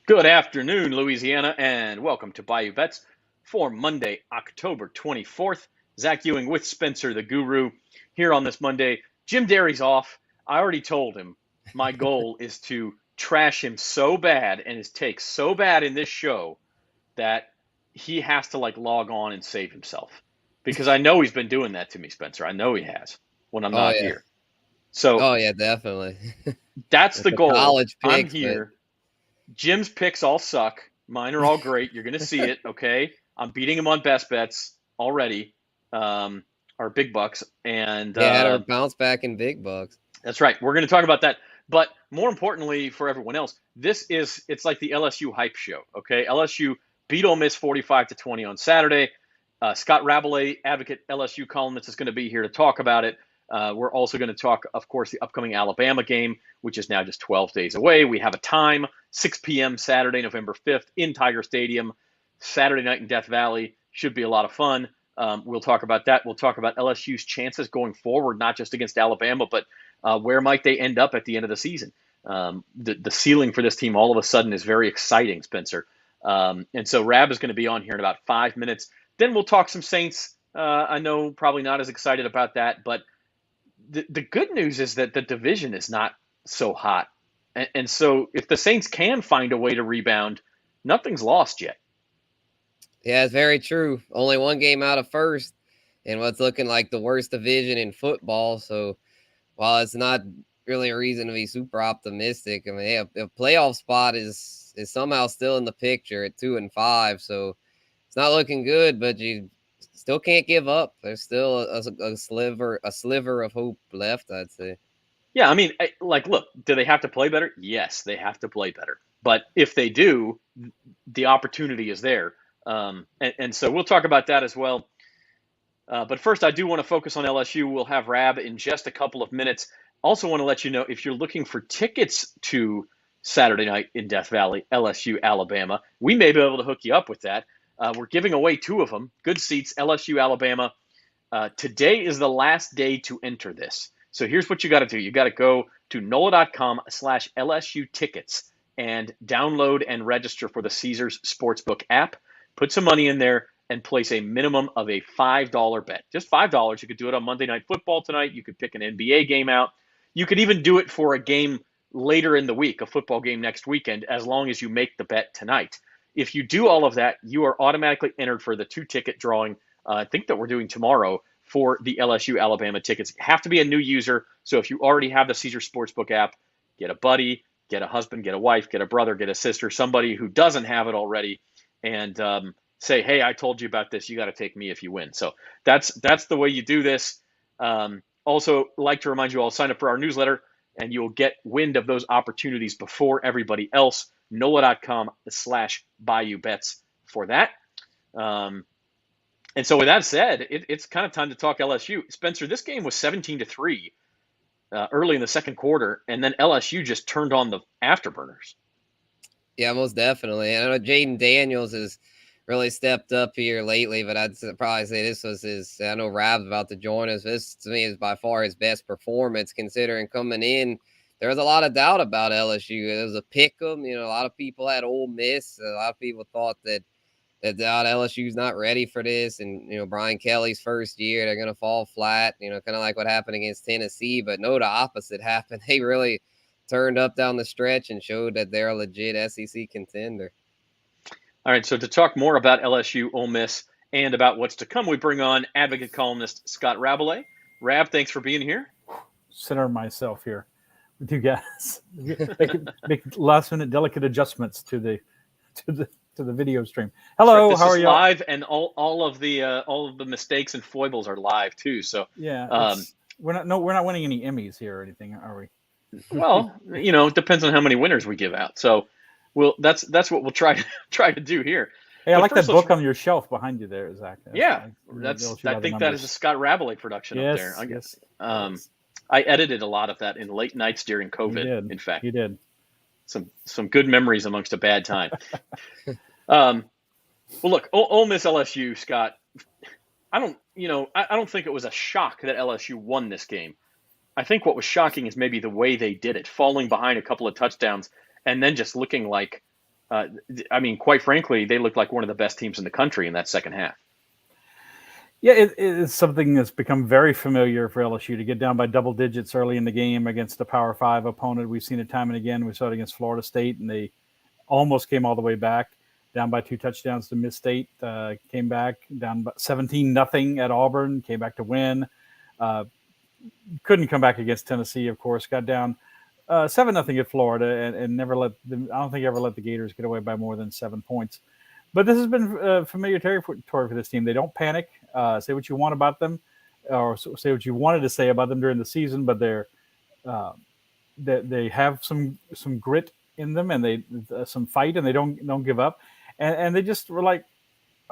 Good afternoon, Louisiana, and welcome to Bayou Bets for Monday, October 24th. Zach Ewing with Spencer the Guru here on this Monday. Jim Derry's off. I already told him my goal is to trash him so bad and his takes so bad in this show that he has to log on and save himself. Because I know he's been doing that to me, Spencer. I know he has when I'm not here. So Oh yeah, definitely. that's the goal. College picks, I'm here. Jim's picks all suck. Mine are all great. You're going to see it, okay? I'm beating him on best bets already, our big bucks. And had our bounce back in big bucks. That's right. We're going to talk about that. But more importantly for everyone else, it's like the LSU hype show, okay? LSU beat Ole Miss 45-20 on Saturday. Scott Rabalais, advocate LSU columnist, is going to be here to talk about it. We're also going to talk, of course, the upcoming Alabama game, which is now just 12 days away. We have a time, 6 p.m. Saturday, November 5th in Tiger Stadium. Saturday night in Death Valley. Should be a lot of fun. We'll talk about that. We'll talk about LSU's chances going forward, not just against Alabama, but where might they end up at the end of the season. The ceiling for this team all of a sudden is very exciting, Spencer. And so Rab is going to be on here in about 5 minutes. Then we'll talk some Saints. I know probably not as excited about that, but the good news is that the division is not so hot. And so if the Saints can find a way to rebound, nothing's lost yet. Yeah, it's very true. Only one game out of first in what's looking like the worst division in football. So while it's not really a reason to be super optimistic, I mean, a playoff spot is somehow still in the picture at 2-5. So it's not looking good, but you still can't give up. There's still a sliver of hope left, I'd say. Yeah, I mean, look, do they have to play better? Yes, they have to play better. But if they do, the opportunity is there. And so we'll talk about that as well. But first, I do want to focus on LSU. We'll have Rab in just a couple of minutes. Also want to let you know, if you're looking for tickets to Saturday night in Death Valley, LSU, Alabama, we may be able to hook you up with that. We're giving away 2 of them. Good seats, LSU, Alabama. Today is the last day to enter this. So here's what you got to do. You got to go to NOLA.com/LSU tickets and download and register for the Caesars Sportsbook app. Put some money in there and place a minimum of a $5 bet. Just $5. You could do it on Monday Night Football tonight. You could pick an NBA game out. You could even do it for a game later in the week, a football game next weekend, as long as you make the bet tonight. If you do all of that, you are automatically entered for the 2-ticket drawing, I think that we're doing tomorrow, for the LSU Alabama tickets. You have to be a new user. So if you already have the Caesars Sportsbook app, get a buddy, get a husband, get a wife, get a brother, get a sister, somebody who doesn't have it already, and say, hey, I told you about this. You got to take me if you win. So that's the way you do this. Also, like to remind you all, sign up for our newsletter, and you'll get wind of those opportunities before everybody else. NOLA.com/Bayou Bets for that. And so with that said, it's kind of time to talk LSU. Spencer, this game was 17-3 early in the second quarter, and then LSU just turned on the afterburners. Yeah, most definitely. And I know Jaden Daniels has really stepped up here lately, but I'd probably say this was his – I know Rab's about to join us. This, to me, is by far his best performance, considering coming in. There was a lot of doubt about LSU. There was a pick 'em. A lot of people had Ole Miss. A lot of people thought that LSU's not ready for this. And, Brian Kelly's first year, they're going to fall flat, kind of like what happened against Tennessee. But no, the opposite happened. They really turned up down the stretch and showed that they're a legit SEC contender. All right, so to talk more about LSU, Ole Miss, and about what's to come, we bring on advocate columnist Scott Rabalais. Rab, thanks for being here. Center myself here with you guys. Make last-minute delicate adjustments to the video stream. Hello, this how are you? Live, and all of the mistakes and foibles are live too. So yeah, we're not winning any Emmys here or anything, are we? Well, it depends on how many winners we give out. So that's what we'll try to do here. Hey, I like that book on your shelf behind you there, Zach. Yeah, I think that is a Scott Rabalais production up there. I guess. I edited a lot of that in late nights during COVID. In fact, you did. Some good memories amongst a bad time. Well, look, Ole Miss LSU, Scott. I don't think it was a shock that LSU won this game. I think what was shocking is maybe the way they did it, falling behind a couple of touchdowns and then just looking like I mean, quite frankly, they looked like one of the best teams in the country in that second half. Yeah, it is something that's become very familiar for LSU to get down by double digits early in the game against a Power 5 opponent. We've seen it time and again. We saw it against Florida State, and they almost came all the way back, down by 2 touchdowns to Miss State. Came back down 17-0 at Auburn. Came back to win. Couldn't come back against Tennessee, of course. Got down 7-0 at Florida, and never let them. I don't think ever let the Gators get away by more than 7 points. But this has been familiar territory for this team. They don't panic. Say what you want about them, or say what you wanted to say about them during the season. But they have some grit in them, and they some fight, and they don't give up. And they just were like,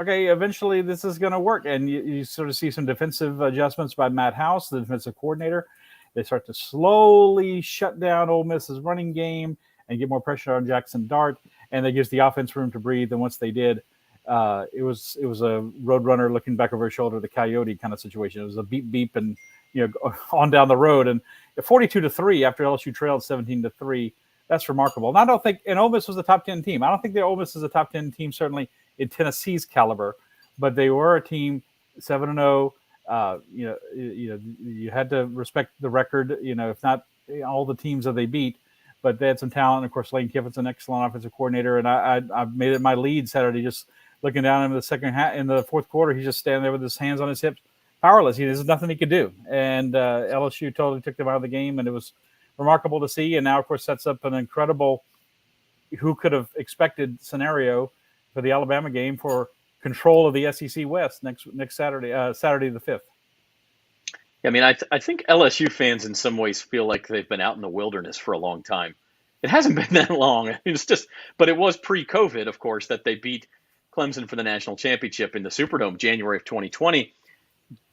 okay, eventually this is going to work. And you sort of see some defensive adjustments by Matt House, the defensive coordinator. They start to slowly shut down Ole Miss's running game and get more pressure on Jackson Dart. And that gives the offense room to breathe. And once they did, it was a road runner looking back over his shoulder, the coyote kind of situation. It was a beep beep and on down the road. And 42-3 after LSU trailed 17-3. That's remarkable. And I don't think, and Ole Miss was a top 10 team. I don't think the Ole Miss is a top 10 team, certainly in Tennessee's caliber, but they were a team 7-0. You had to respect the record. If not all the teams that they beat. But they had some talent. And of course, Lane Kiffin's an excellent offensive coordinator. And I made it my lead Saturday, just looking down in the second half, in the fourth quarter. He's just standing there with his hands on his hips, powerless. There's nothing he could do. And LSU totally took them out of the game. And it was remarkable to see. And now, of course, sets up an incredible, who could have expected scenario for the Alabama game for control of the SEC West next Saturday, Saturday the 5th. I mean, I think LSU fans in some ways feel like they've been out in the wilderness for a long time. It hasn't been that long. But it was pre-COVID, of course, that they beat Clemson for the national championship in the Superdome, January of 2020.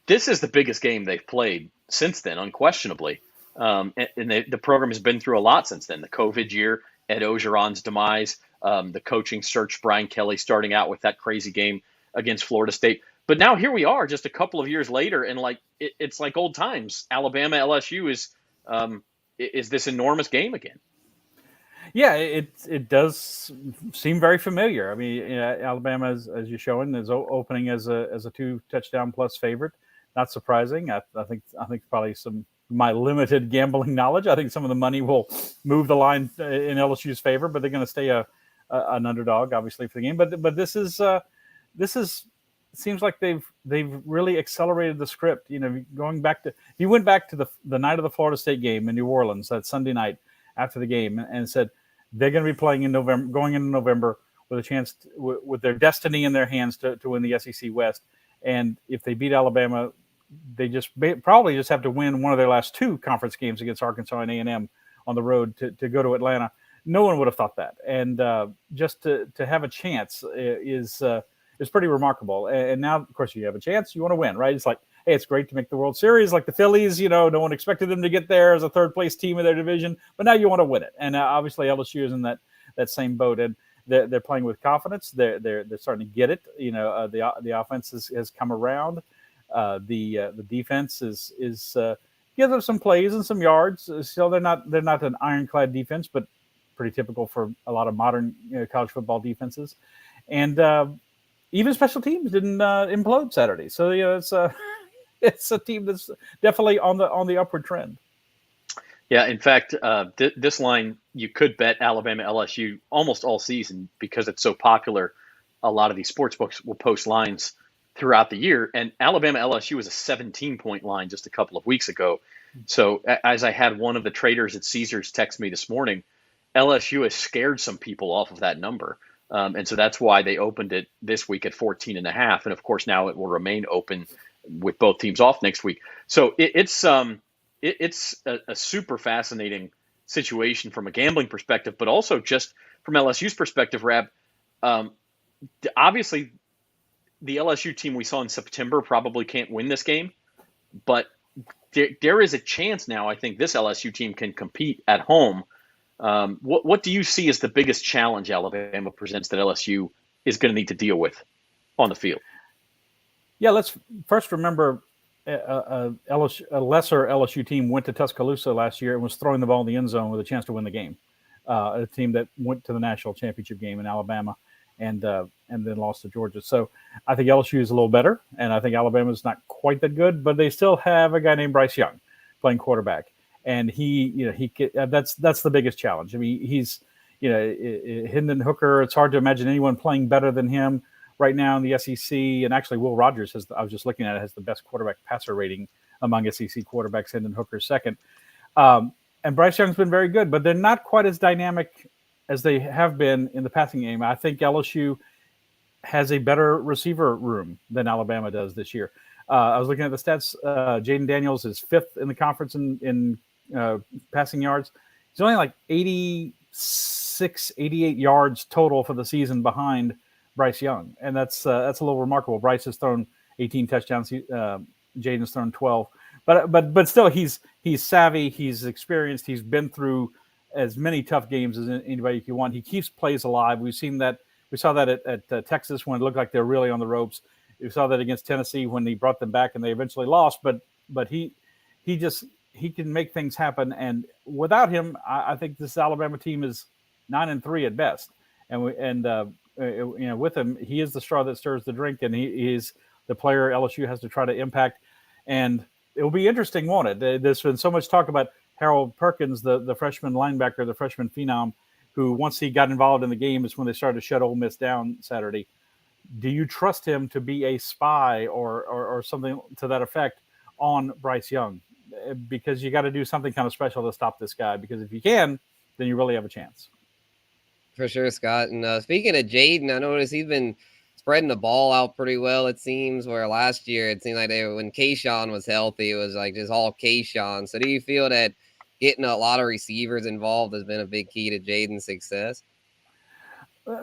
This is the biggest game they've played since then, unquestionably. And the program has been through a lot since then. The COVID year, Ed Ogeron's demise, the coaching search, Brian Kelly starting out with that crazy game against Florida State. But now here we are, just a couple of years later, and it's like old times. Alabama LSU is this enormous game again. Yeah, it does seem very familiar. I mean, Alabama, as you're showing, is opening as a 2-touchdown plus favorite. Not surprising. I think probably my limited gambling knowledge. I think some of the money will move the line in LSU's favor, but they're going to stay an underdog, obviously, for the game. But this is. It seems like they've really accelerated the script. Going back to, you went back to the night of the Florida State game in New Orleans, that Sunday night after the game, and said they're going to be playing in November, going into November with a chance with their destiny in their hands to win the SEC West. And if they beat Alabama, they probably just have to win one of their last 2 conference games against Arkansas and A&M on the road to go to Atlanta. No one would have thought that. And just to have a chance is pretty remarkable. And now, of course, you have a chance. You want to win, right? It's like, hey, it's great to make the World Series, like the Phillies. No one expected them to get there as a third-place team in their division, but now you want to win it. And obviously, LSU is in that same boat, and they're playing with confidence. They're starting to get it. The offense has come around. The defense is gives them some plays and some yards. Still, they're not an ironclad defense, but pretty typical for a lot of modern college football defenses. And even special teams didn't implode Saturday, so it's a team that's definitely on the upward trend. Yeah, in fact, this line you could bet Alabama LSU almost all season because it's so popular. A lot of these sports books will post lines throughout the year, and Alabama LSU was a 17-point line just a couple of weeks ago. So as I had one of the traders at Caesars text me this morning, LSU has scared some people off of that number. And so that's why they opened it this week at 14.5. And of course, now it will remain open with both teams off next week. So it's a super fascinating situation from a gambling perspective, but also just from LSU's perspective, Rab. Obviously, the LSU team we saw in September probably can't win this game, but there is a chance now. I think this LSU team can compete at home. What do you see as the biggest challenge Alabama presents that LSU is going to need to deal with on the field? Yeah, let's first remember a lesser LSU team went to Tuscaloosa last year and was throwing the ball in the end zone with a chance to win the game. a team that went to the national championship game in Alabama, and then lost to Georgia. So I think LSU is a little better, and I think Alabama is not quite that good, but they still have a guy named Bryce Young playing quarterback, and that's the biggest challenge. I mean, he's Hendon Hooker. It's hard to imagine anyone playing better than him right now in the SEC. And actually, Will Rogers I was just looking at it, has the best quarterback passer rating among SEC quarterbacks. Hendon Hooker second. And Bryce Young's been very good, but they're not quite as dynamic as they have been in the passing game. I think LSU has a better receiver room than Alabama does this year. I was looking at the stats. Jaden Daniels is fifth in the conference in passing yards. He's only like 86, 88 yards total for the season behind Bryce Young, and that's a little remarkable. Bryce has thrown 18 touchdowns. Jaden's thrown 12. But still, he's savvy. He's experienced. He's been through as many tough games as anybody you want. He keeps plays alive. We saw that at Texas when it looked like they're really on the ropes. We saw that against Tennessee when he brought them back and they eventually lost. But he can make things happen. And without him, I think this Alabama team is 9-3 at best. With him, he is the straw that stirs the drink, and he is the player LSU has to try to impact. And it will be interesting, won't it? There's been so much talk about Harold Perkins, the freshman linebacker, the freshman phenom, who once he got involved in the game is when they started to shut Ole Miss down Saturday. Do you trust him to be a spy or something to that effect on Bryce Young? Because you got to do something kind of special to stop this guy. Because if you can, then you really have a chance. For sure, Scott. And speaking of Jaden, I noticed he's been spreading the ball out pretty well, it seems, where last year it seemed like when Kayshawn was healthy, it was like just all Kayshawn. So do you feel that getting a lot of receivers involved has been a big key to Jaden's success?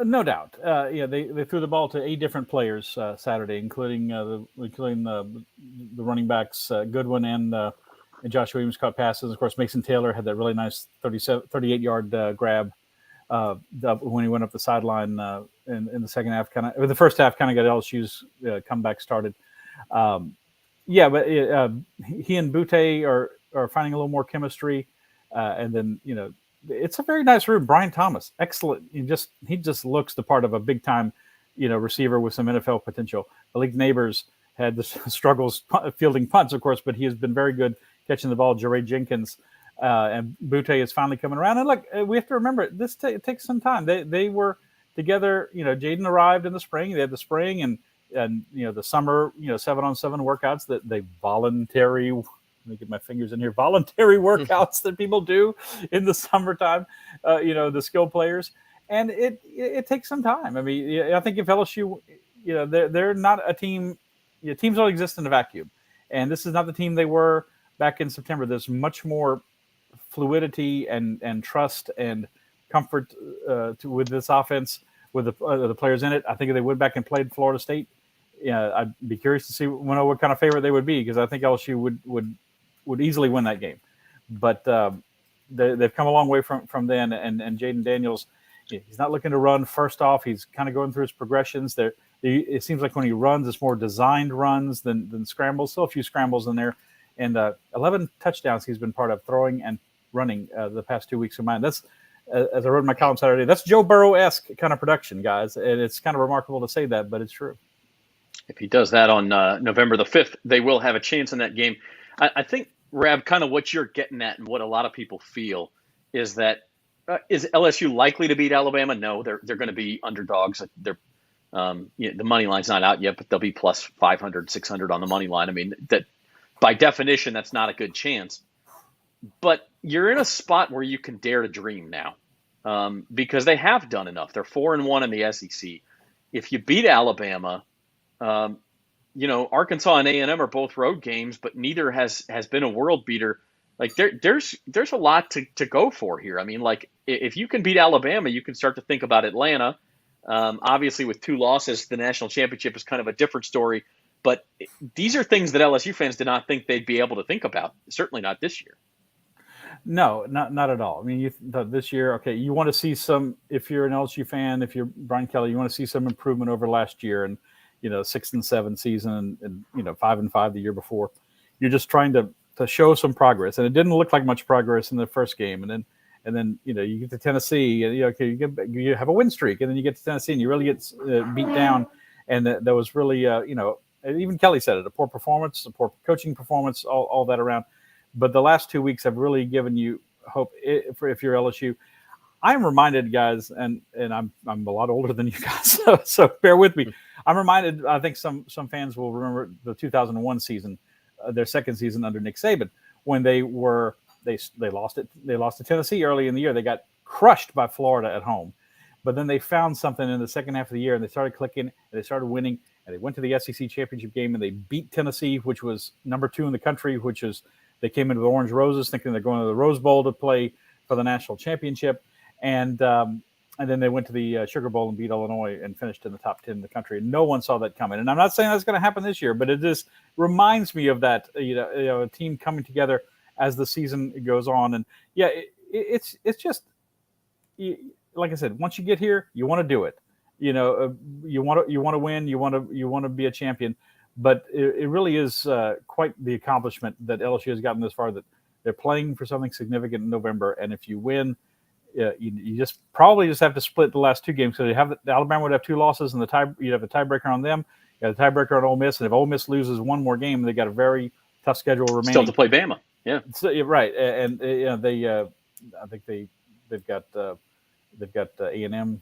No doubt. They threw the ball to 8 different players Saturday, including the running backs, Goodwin and Josh Williams caught passes. Of course, Mason Taylor had that really nice 38-yard grab when he went up the sideline in the second half. The first half kind of got LSU's comeback started. But he and Butte are finding a little more chemistry, and then it's a very nice room. Brian Thomas, excellent. He just looks the part of a big time, receiver with some NFL potential. Malik Neighbors had the struggles fielding punts, of course, but he has been very good catching the ball. Jeray Jenkins and Butte is finally coming around. And look, we have to remember this takes some time. They were together. Jaden arrived in the spring. They had the spring and the summer 7-on-7 workouts that they voluntary. Let me get my fingers in here. Voluntary workouts that people do in the summertime, the skill players. And it takes some time. I mean, I think if LSU, they're not a team, teams don't exist in a vacuum. And this is not the team they were back in September. There's much more fluidity and trust and comfort with this offense, with the players in it. I think if they went back and played Florida State, I'd be curious to see what kind of favorite they would be, because I think LSU would easily win that game. But they've come a long way from then. And Jaden Daniels, he's not looking to run first off. He's kind of going through his progressions. It seems like when he runs, it's more designed runs than scrambles. Still a few scrambles in there. And 11 touchdowns he's been part of, throwing and running the past 2 weeks of mine. That's, as I wrote in my column Saturday, that's Joe Burrow-esque kind of production, guys. And it's kind of remarkable to say that, but it's true. If he does that on November the 5th, they will have a chance in that game. I think, Rab, kind of what you're getting at and what a lot of people feel is that is LSU likely to beat Alabama? No, they're going to be underdogs. The money line's not out yet, but they'll be plus 500, 600 on the money line. I mean, that by definition, that's not a good chance. But you're in a spot where you can dare to dream now, because they have done enough. They're 4-1 in the SEC. If you beat Alabama, Arkansas and A&M are both road games, but neither has been a world beater. Like there's a lot to go for here. I mean, like if you can beat Alabama, you can start to think about Atlanta. Obviously, with 2 losses, the national championship is kind of a different story. But these are things that LSU fans did not think they'd be able to think about. Certainly not this year. No, not at all. I mean, this year, okay, you want to see some. If you're an LSU fan, if you're Brian Kelly, you want to see some improvement over last year and 6-7 season and 5-5 the year before. You're just trying to show some progress, and it didn't look like much progress in the first game, and and then you get to Tennessee, and you have a win streak, and then you get to Tennessee, and you really get beat down, and that was really even Kelly said it, a poor performance, a poor coaching performance, all that around. But the last 2 weeks have really given you hope if you're LSU. I'm reminded, guys, and I'm a lot older than you guys, so bear with me. I'm reminded. I think some fans will remember the 2001 season, their second season under Nick Saban, when they lost it. They lost to Tennessee early in the year. They got crushed by Florida at home, but then they found something in the second half of the year, and they started clicking, and they started winning, and they went to the SEC championship game, and they beat Tennessee, which was number 2 in the country, which is they came into the Orange Roses thinking they're going to the Rose Bowl to play for the national championship. And then they went to the Sugar Bowl and beat Illinois and finished in the top 10 in the country. And no one saw that coming. And I'm not saying that's going to happen this year, but it just reminds me of that, a team coming together as the season goes on. And yeah, it's just like I said, once you get here, you want to do it. You want to win. You want to be a champion. But it really is quite the accomplishment that LSU has gotten this far. That they're playing for something significant in November, and if you win. You just probably have to split the last 2 games because Alabama would have 2 losses and you'd have a tiebreaker on them. You have a tiebreaker on Ole Miss, and if Ole Miss loses one more game, they got a very tough schedule remaining. Still to play Bama, yeah. So, right, and I think they've got A&M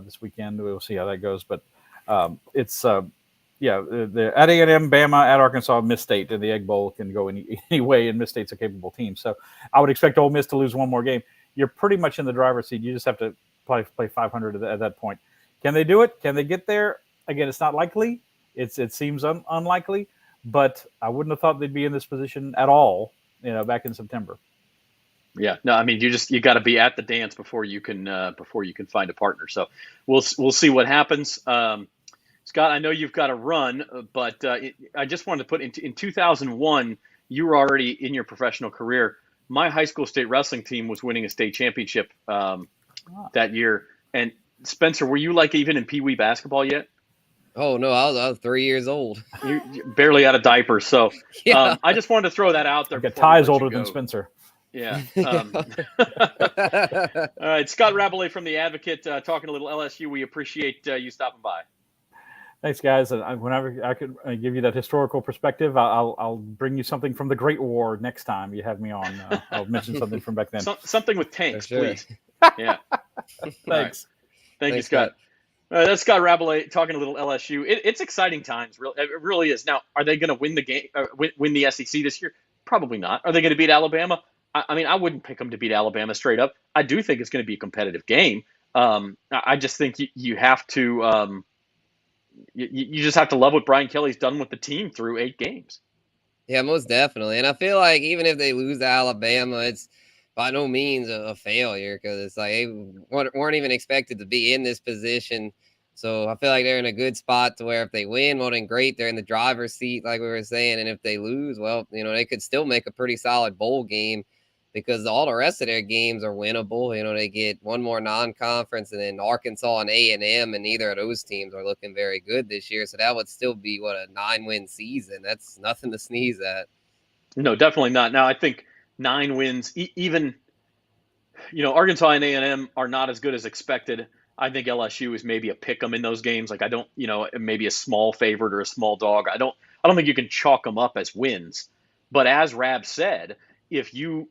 this weekend. We'll see how that goes, but it's they're at A&M, Bama, at Arkansas, Miss State, and the Egg Bowl can go any way, and Miss State's a capable team. So I would expect Ole Miss to lose one more game. You're pretty much in the driver's seat. You just have to play 500 at that point. Can they do it? Can they get there? Again, it's not likely. It seems unlikely, but I wouldn't have thought they'd be in this position at all, back in September. Yeah, no, I mean, you got to be at the dance before you can find a partner. So we'll see what happens. Scott, I know you've got to run, but I just wanted to put in 2001, you were already in your professional career. My high school state wrestling team was winning a state championship that year. And Spencer, were you even in Pee Wee basketball yet? Oh no, I was 3 years old. You're barely out of diapers. So yeah. I just wanted to throw that out there. Ty's older than Spencer. Yeah. All right, Scott Rabalais from The Advocate, talking a little LSU. We appreciate you stopping by. Thanks, guys. And whenever I could give you that historical perspective, I'll bring you something from the Great War next time you have me on. I'll mention something from back then. Something with tanks, please. Yeah. Thanks. Right. Thank you, Scott. That's Scott Rabalais talking a little LSU. It's exciting times. It really is. Now, are they going to win the game? Win the SEC this year? Probably not. Are they going to beat Alabama? I mean, I wouldn't pick them to beat Alabama straight up. I do think it's going to be a competitive game. I just think you have to. You just have to love what Brian Kelly's done with the team through 8 games. Yeah, most definitely. And I feel like even if they lose to Alabama, it's by no means a failure because it's like they weren't even expected to be in this position. So I feel like they're in a good spot to where if they win, well, then great. They're in the driver's seat, like we were saying. And if they lose, well, they could still make a pretty solid bowl game because all the rest of their games are winnable. They get one more non-conference and then Arkansas and A&M, and neither of those teams are looking very good this year. So that would still be, a 9-win season. That's nothing to sneeze at. No, definitely not. Now, I think 9 wins, even, Arkansas and A&M are not as good as expected. I think LSU is maybe a pick 'em in those games. I don't, maybe a small favorite or a small dog. I don't think you can chalk them up as wins. But as Rab said, if you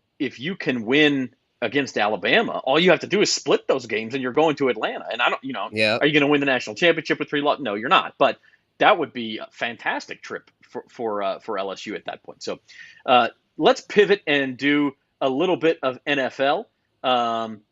can win against Alabama, all you have to do is split those games and you're going to Atlanta. And I don't, yeah. Are you going to win the national championship with 3 losses? No, you're not. But that would be a fantastic trip for LSU at that point. So let's pivot and do a little bit of NFL.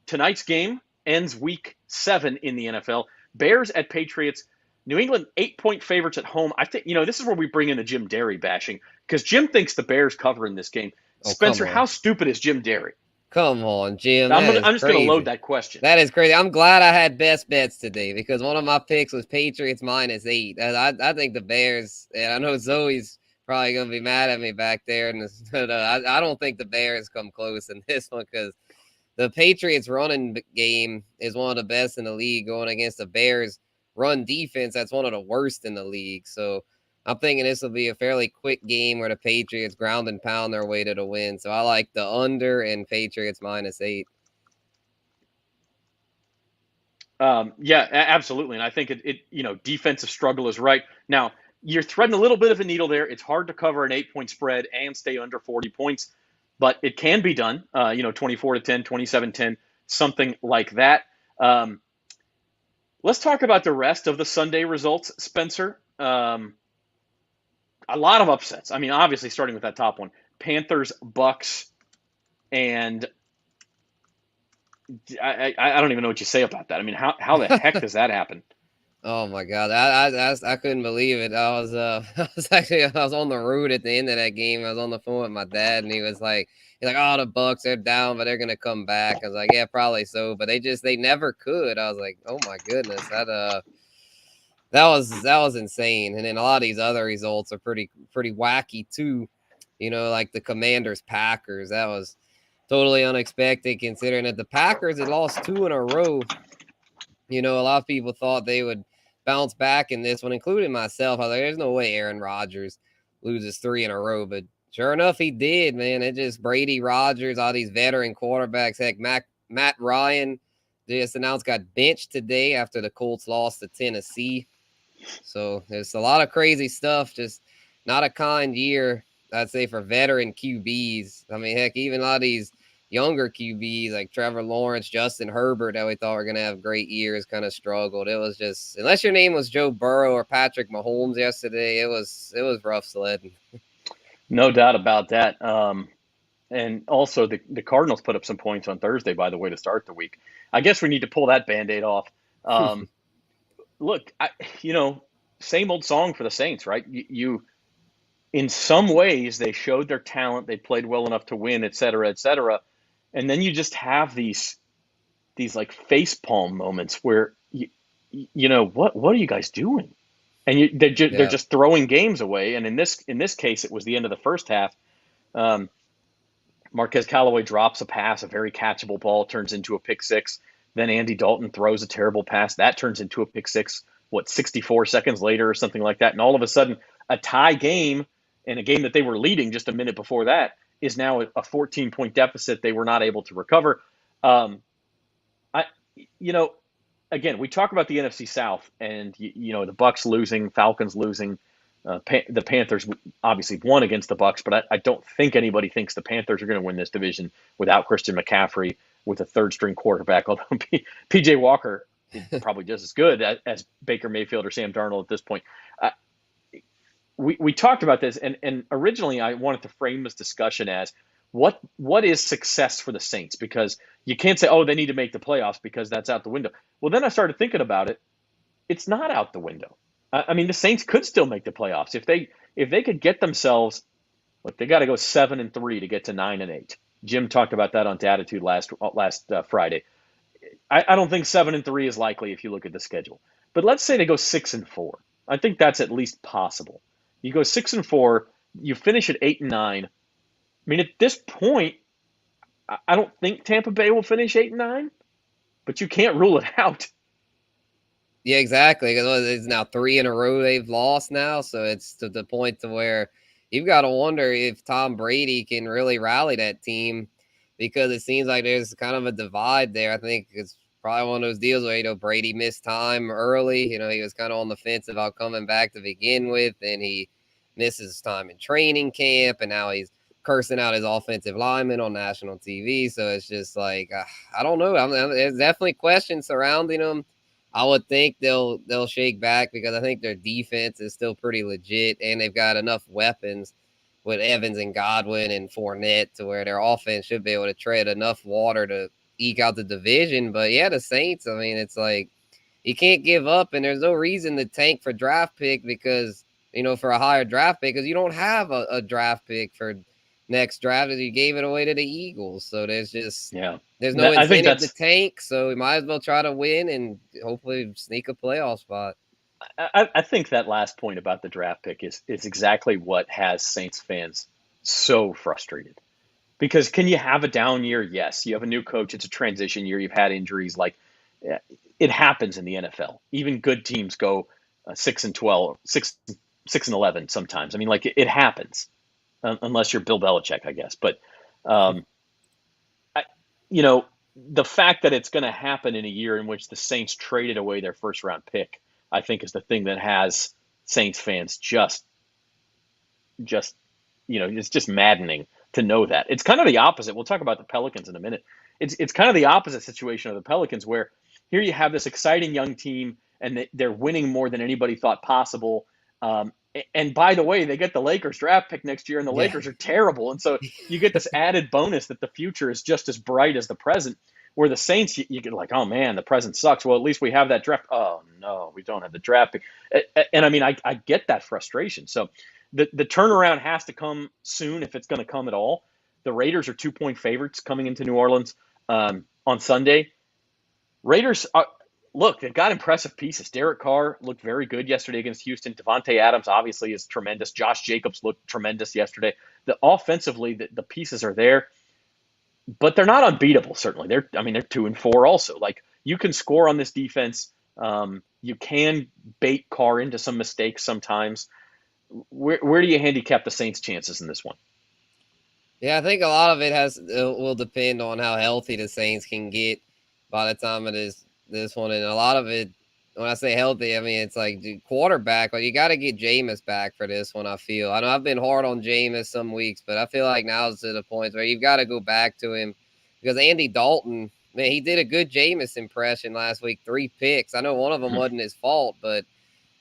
Tonight's game ends week 7 in the NFL. Bears at Patriots. New England 8-point favorites at home. I think, this is where we bring in the Jim Derry bashing because Jim thinks the Bears cover in this game. Spencer, how stupid is Jim Derry? Come on, Jim. I'm just going to load that question. That is crazy. I'm glad I had best bets today because one of my picks was Patriots -8. I think the Bears, and I know Zoe's probably going to be mad at me back there. But I don't think the Bears come close in this one because the Patriots running game is one of the best in the league going against the Bears run defense. That's one of the worst in the league. So I'm thinking this will be a fairly quick game where the Patriots ground and pound their way to the win. So I like the under and Patriots -8. Yeah, absolutely. And I think defensive struggle is right. Now, you're threading a little bit of a needle there. It's hard to cover an 8-point spread and stay under 40 points, but it can be done. 24-10, 27-10, something like that. Let's talk about the rest of the Sunday results, Spencer. A lot of upsets. I mean, obviously, starting with that top one, Panthers, Bucks, and I don't even know what you say about that. I mean, how the heck does that happen? Oh my God, I couldn't believe it. I was I was on the road at the end of that game. I was on the phone with my dad, and he's like, oh, the Bucks are down, but they're gonna come back. I was like, yeah, probably so, but they never could. I was like, oh my goodness, that was insane. And then a lot of these other results are pretty wacky too. Like the Commanders Packers. That was totally unexpected considering that the Packers had lost 2 in a row. A lot of people thought they would bounce back in this one, including myself. I was like, there's no way Aaron Rodgers loses 3 in a row. But sure enough, he did, man. It just Brady, Rodgers, all these veteran quarterbacks. Heck, Matt Ryan just announced got benched today after the Colts lost to Tennessee. So there's a lot of crazy stuff. Just not a kind year, I'd say, for veteran QBs. I mean, heck, even a lot of these younger QBs like Trevor Lawrence, Justin Herbert, that we thought were going to have great years, kind of struggled. It was just, unless your name was Joe Burrow or Patrick Mahomes yesterday, it was rough sledding. No doubt about that. And also the Cardinals put up some points on Thursday, by the way, to start the week. I guess we need to pull that Band-Aid off. Look, same old song for the Saints, right? You in some ways, they showed their talent. They played well enough to win, et cetera, et cetera. And then you just have these like facepalm moments where what are you guys doing? And they're just throwing games away. And in this case, it was the end of the first half. Marquez Callaway drops a pass, a very catchable ball turns into a pick six. Then Andy Dalton throws a terrible pass that turns into a pick six. 64 seconds later or something like that, and all of a sudden, a tie game and a game that they were leading just a minute before that is now a 14-point deficit they were not able to recover. Again, we talk about the NFC South and, the Bucks losing, Falcons losing. The Panthers obviously won against the Bucks, but I don't think anybody thinks the Panthers are going to win this division without Christian McCaffrey with a third-string quarterback, although P.J. Walker is probably just as good as Baker Mayfield or Sam Darnold at this point. We talked about this, and originally I wanted to frame this discussion as what is success for the Saints, because you can't say, oh, they need to make the playoffs because that's out the window. Well, then I started thinking about it. It's not out the window. I mean, the Saints could still make the playoffs if they could get themselves. Look, they got to go 7-3 to get to 9-8. Jim talked about that on Datitude last Friday. I don't think 7-3 is likely if you look at the schedule. But let's say they go 6-4. I think that's at least possible. You go 6-4, you finish at 8-9. I mean, at this point, I don't think Tampa Bay will finish 8-9, but you can't rule it out. Yeah, exactly. Because it's now 3 in a row they've lost now, so it's to the point to where you've got to wonder if Tom Brady can really rally that team, because it seems like there's kind of a divide there. I think it's probably one of those deals where, Brady missed time early. He was kind of on the fence about coming back to begin with, and he misses time in training camp, and now he's cursing out his offensive lineman on national TV. So it's just like, I don't know. There's definitely questions surrounding him. I would think they'll shake back because I think their defense is still pretty legit, and they've got enough weapons with Evans and Godwin and Fournette to where their offense should be able to tread enough water to eke out the division. But yeah, the Saints, I mean, it's like you can't give up, and there's no reason to tank for draft pick because, for a higher draft pick, because you don't have a draft pick for next draft, as you gave it away to the Eagles. So there's no incentive to tank, so we might as well try to win and hopefully sneak a playoff spot. I think that last point about the draft pick is exactly what has Saints fans so frustrated. Because can you have a down year? Yes. You have a new coach. It's a transition year. You've had injuries. Like, it happens in the NFL. Even good teams go 6-12, 6-11 sometimes. I mean, like, it happens. Unless you're Bill Belichick, I guess. But, the fact that it's going to happen in a year in which the Saints traded away their first round pick, I think, is the thing that has Saints fans just it's just maddening to know that. It's kind of the opposite. We'll talk about the Pelicans in a minute. It's kind of the opposite situation of the Pelicans, where here you have this exciting young team and they're winning more than anybody thought possible. And by the way, they get the Lakers draft pick next year, and the Lakers are terrible. And so you get this added bonus that the future is just as bright as the present, where the Saints, you get like, oh man, the present sucks. Well, at least we have that draft. Oh no, we don't have the draft pick. And I mean, I get that frustration. So the turnaround has to come soon if it's going to come at all. The Raiders are 2-point favorites coming into New Orleans on Sunday. Raiders, look, they've got impressive pieces. Derek Carr looked very good yesterday against Houston. Devontae Adams obviously is tremendous. Josh Jacobs looked tremendous yesterday. Offensively, the pieces are there, but they're not unbeatable. Certainly, they're 2-4 also. Like, you can score on this defense. You can bait Carr into some mistakes sometimes. Where do you handicap the Saints' chances in this one? Yeah, I think a lot of it will depend on how healthy the Saints can get by the time it is this one. And a lot of it, when I say healthy, I mean, it's like quarterback. Like, you got to get Jameis back for this one, I feel. I know I've been hard on Jameis some weeks, but I feel like now is to the point where you've got to go back to him, because Andy Dalton, man, he did a good Jameis impression last week, 3 picks. I know one of them wasn't his fault, but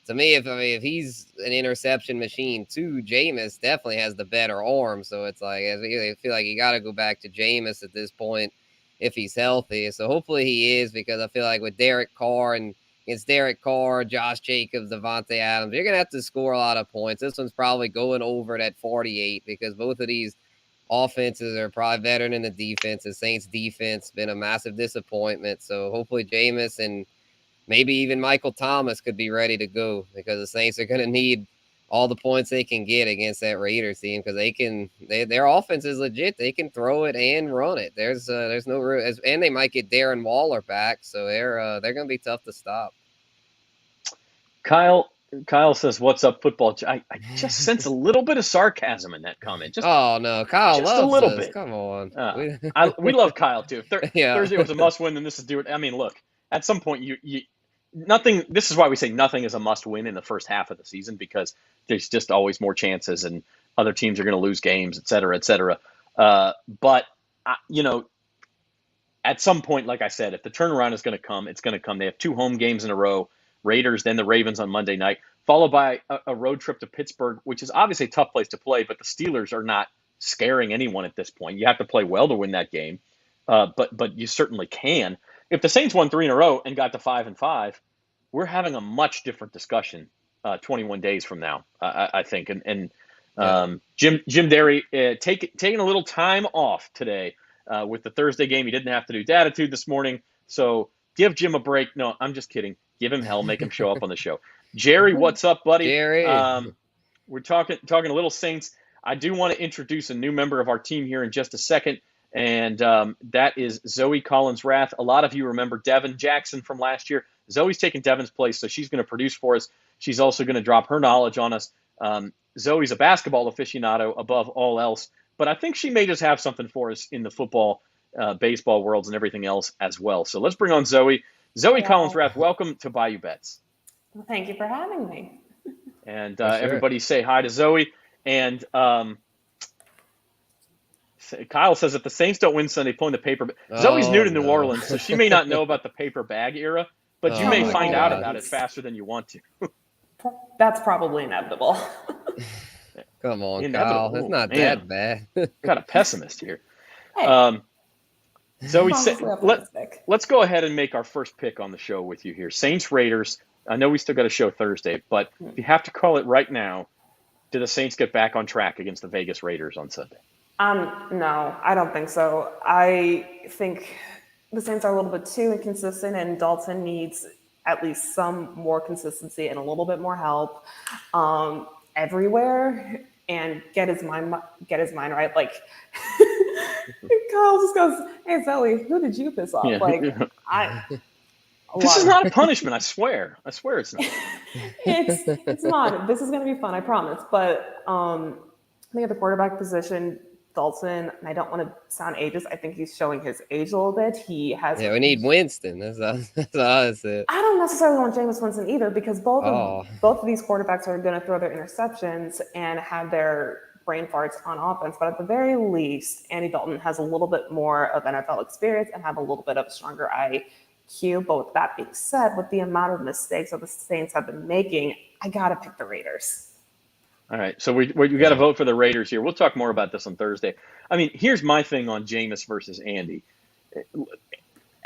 to me, if he's an interception machine too, Jameis definitely has the better arm. So it's like, I feel like you got to go back to Jameis at this point if he's healthy. So hopefully he is, because I feel like with Derek Carr and against Derek Carr, Josh Jacobs, Devontae Adams, you're going to have to score a lot of points. This one's probably going over that 48, because both of these offenses are probably better than the defense. The Saints defense been a massive disappointment. So hopefully Jameis and maybe even Michael Thomas could be ready to go, because the Saints are going to need all the points they can get against that Raiders team, because their offense is legit. They can throw it and run it. There's no room, and they might get Darren Waller back, so they're going to be tough to stop. Kyle says, "What's up, football?" I just sense a little bit of sarcasm in that comment. Oh no, Kyle loves a little us. bit. Come on, we love Kyle too. Thursday was a must-win, and this is I mean, look, at some point nothing. This is why we say nothing is a must-win in the first half of the season, because there's just always more chances, and other teams are going to lose games, et cetera, et cetera. But at some point, like I said, if the turnaround is going to come, it's going to come. They have 2 home games in a row: Raiders, then the Ravens on Monday night, followed by a road trip to Pittsburgh, which is obviously a tough place to play. But the Steelers are not scaring anyone at this point. You have to play well to win that game, but you certainly can. If the Saints won 3 in a row and got to 5-5, we're having a much different discussion 21 days from now, I think. Jim Derry taking a little time off today with the Thursday game. He didn't have to do Datitude this morning, so give Jim a break. No, I'm just kidding. Give him hell. Make him show up on the show. Jerry, what's up, buddy? Jerry. We're talking a little Saints. I do want to introduce a new member of our team here in just a second. And that is Zoe Collins-Rath. A lot of you remember Devin Jackson from last year. Zoe's taking Devin's place, so she's going to produce for us. She's also going to drop her knowledge on us. Zoe's a basketball aficionado above all else, but I think she may just have something for us in the football, baseball worlds and everything else as well. So let's bring on Zoe. Zoe Collins-Rath, welcome to Bayou Bets. Well, thank you for having me. And everybody say hi to Zoe. And Kyle says if the Saints don't win Sunday, pulling the paper. Zoe's new to New Orleans, so she may not know about the paper bag era, but you may find out about it faster than you want to. That's probably inevitable. Come on, inevitable. Kyle. It's not that bad. Got a pessimist here. Hey, Zoe, let's go ahead and make our first pick on the show with you here. Saints Raiders. I know we still got a show Thursday, but if you have to call it right now, do the Saints get back on track against the Vegas Raiders on Sunday? No, I don't think so. I think the Saints are a little bit too inconsistent, and Dalton needs at least some more consistency and a little bit more help everywhere, and get his mind right. Like Kyle just goes, "Hey Zoe, who did you piss off?" Yeah. Like This is not a punishment. I swear it's not. It's not. This is going to be fun, I promise. But I think at the quarterback position, Dalton, and I don't want to sound ageist, I think he's showing his age a little bit. He has. Yeah, we need Winston. That's all I said. I don't necessarily want Jameis Winston either, because both Oh. of these quarterbacks are going to throw their interceptions and have their brain farts on offense. But at the very least, Andy Dalton has a little bit more of NFL experience and have a little bit of a stronger IQ. But with that being said, with the amount of mistakes that the Saints have been making, I got to pick the Raiders. All right, so we got to vote for the Raiders here. We'll talk more about this on Thursday. I mean, here's my thing on Jameis versus Andy.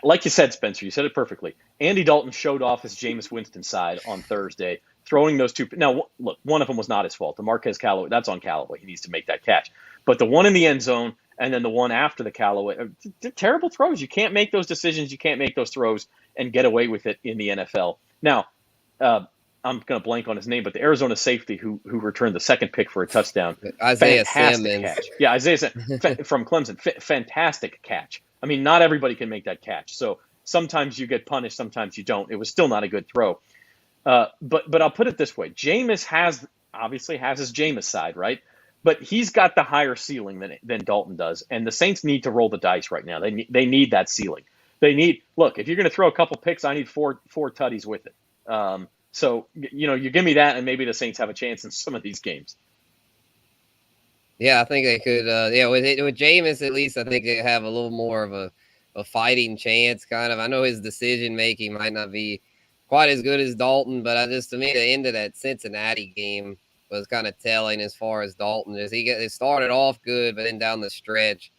Like you said, Spencer, you said it perfectly. Andy Dalton showed off his Jameis Winston side on Thursday, throwing those two. Now, look, one of them was not his fault. The Marquez Callaway, that's on Callaway. He needs to make that catch. But the one in the end zone and then the one after the Callaway, terrible throws. You can't make those decisions. You can't make those throws and get away with it in the NFL. Now, I'm going to blank on his name, but the Arizona safety who returned the second pick for a touchdown. Isaiah Fantastic Simmons. catch. Yeah, Isaiah Simmons from Clemson. Fantastic catch. I mean, not everybody can make that catch. So sometimes you get punished, sometimes you don't. It was still not a good throw. But I'll put it this way. Jameis obviously has his Jameis side, right? But he's got the higher ceiling than Dalton does. And the Saints need to roll the dice right now. They need that ceiling. Look, if you're going to throw a couple picks, I need four tutties with it. So, you give me that, and maybe the Saints have a chance in some of these games. Yeah, I think they could. With Jameis, at least, I think they have a little more of a fighting chance, kind of. I know his decision-making might not be quite as good as Dalton, but to me, the end of that Cincinnati game was kind of telling as far as Dalton. It started off good, but then down the stretch,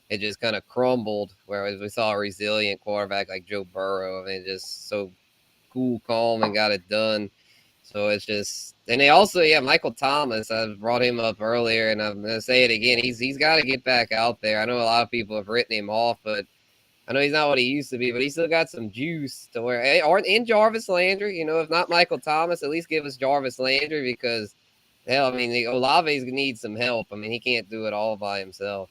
it just kind of crumbled, whereas we saw a resilient quarterback like Joe Burrow. I mean, just so cool, calm, and got it done. So it's just, and they also, Michael Thomas, I brought him up earlier, and I'm going to say it again. He's got to get back out there. I know a lot of people have written him off, but I know he's not what he used to be, but he's still got some juice to where, or in Jarvis Landry, if not Michael Thomas, at least give us Jarvis Landry, because hell, I mean, Olave's needs some help. I mean, he can't do it all by himself.